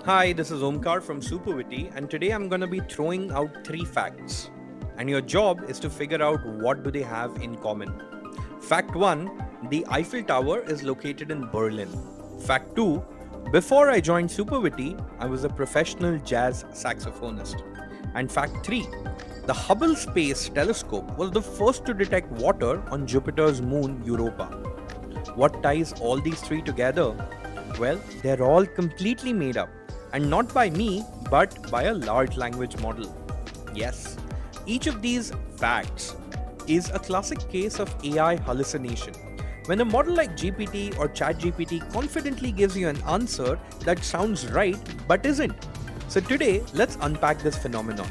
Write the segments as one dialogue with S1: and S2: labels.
S1: Hi, this is Omkar from Supervity, and today I'm going to be throwing out three facts. And your job is to figure out what do they have in common. Fact 1, the Eiffel Tower is located in Berlin. Fact 2, before I joined Supervity, I was a professional jazz saxophonist. And fact 3, the Hubble Space Telescope was the first to detect water on Jupiter's moon Europa. What ties all these three together? Well, they're all completely made up, and not by me, but by a large language model. Yes, each of these facts is a classic case of AI hallucination. When a model like GPT or ChatGPT confidently gives you an answer that sounds right but isn't. So today, let's unpack this phenomenon.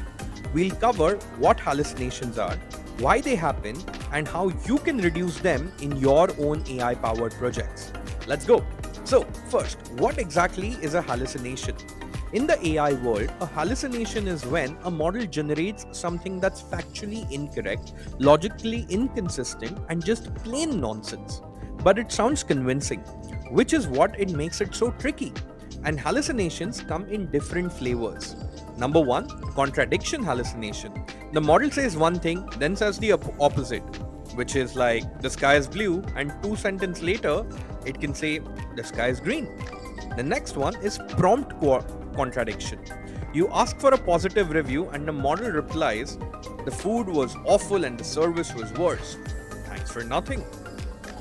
S1: We'll cover what hallucinations are, why they happen, and how you can reduce them in your own AI-powered projects. Let's go. So, first, what exactly is a hallucination? In the AI world, a hallucination is when a model generates something that's factually incorrect, logically inconsistent, and just plain nonsense. But it sounds convincing, which is what it makes it so tricky. And hallucinations come in different flavors. Number 1, contradiction hallucination. The model says one thing, then says the opposite, which is like the sky is blue, and 2 sentences later, it can say the sky is green. The next one is prompt contradiction. You ask for a positive review, and the model replies, the food was awful and the service was worse. Thanks for nothing.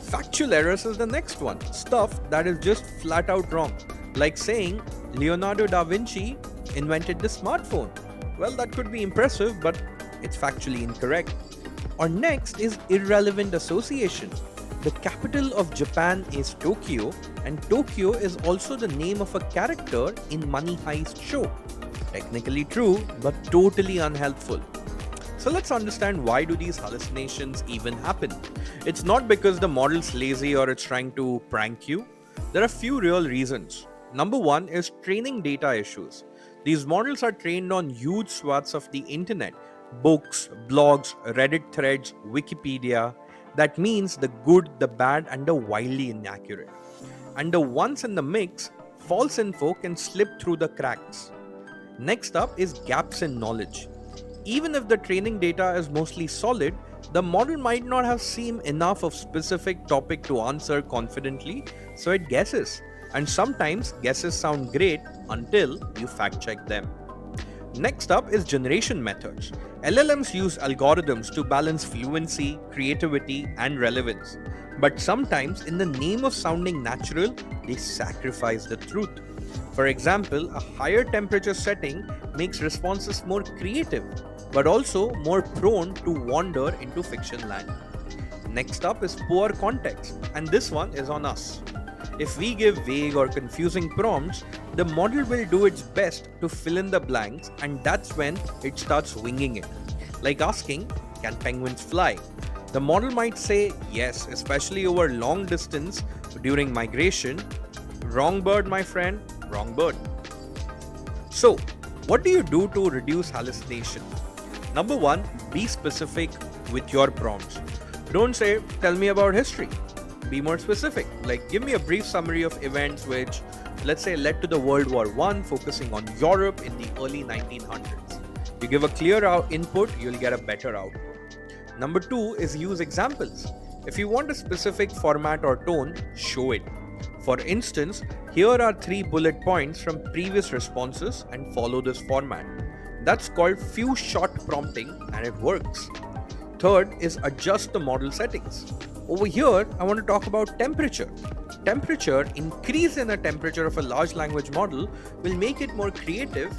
S1: Factual errors is the next one. Stuff that is just flat out wrong. Like saying Leonardo da Vinci invented the smartphone. Well, that could be impressive, but it's factually incorrect. Or next is irrelevant association. The capital of Japan is Tokyo, and Tokyo is also the name of a character in Money Heist show. Technically true, but totally unhelpful. So let's understand, why do these hallucinations even happen? It's not because the model's lazy or it's trying to prank you. There are a few real reasons. Number 1 is training data issues. These models are trained on huge swaths of the internet, books, blogs, Reddit threads, Wikipedia. That means the good, the bad, and the wildly inaccurate. And the ones in the mix, false info can slip through the cracks. Next up is gaps in knowledge. Even if the training data is mostly solid, the model might not have seen enough of specific topic to answer confidently, so it guesses. And sometimes guesses sound great until you fact check them. Next up is generation methods. LLMs use algorithms to balance fluency, creativity, and relevance. But sometimes, in the name of sounding natural, they sacrifice the truth. For example, a higher temperature setting makes responses more creative, but also more prone to wander into fiction land. Next up is poor context, and this one is on us. If we give vague or confusing prompts, the model will do its best to fill in the blanks, and that's when it starts winging it. Like asking, can penguins fly? The model might say yes, especially over long distance during migration. Wrong bird, my friend, wrong bird. So, what do you do to reduce hallucination? Number 1, be specific with your prompts. Don't say, tell me about history. Be more specific, like give me a brief summary of events which, let's say, led to the World War I, focusing on Europe in the early 1900s. You give a clear input, you'll get a better output. Number 2 is use examples. If you want a specific format or tone, show it. For instance, here are 3 bullet points from previous responses and follow this format. That's called few shot prompting, and it works. Third is adjust the model settings. Over here, I want to talk about temperature. Increase in the temperature of a large language model will make it more creative,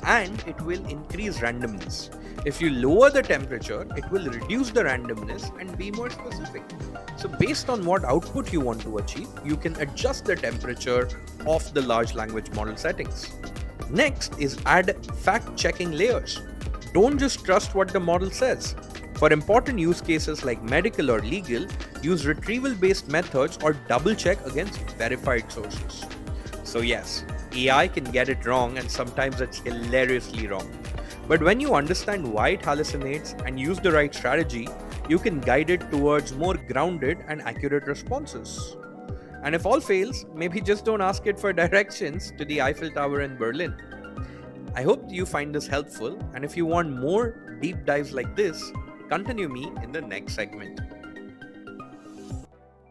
S1: and it will increase randomness. If you lower the temperature, it will reduce the randomness and be more specific. So based on what output you want to achieve, you can adjust the temperature of the large language model settings. Next is add fact-checking layers. Don't just trust what the model says. For important use cases like medical or legal, use retrieval-based methods or double-check against verified sources. So yes, AI can get it wrong, and sometimes it's hilariously wrong. But when you understand why it hallucinates and use the right strategy, you can guide it towards more grounded and accurate responses. And if all fails, maybe just don't ask it for directions to the Eiffel Tower in Berlin. I hope you find this helpful, and if you want more deep dives like this, continue me in the next segment.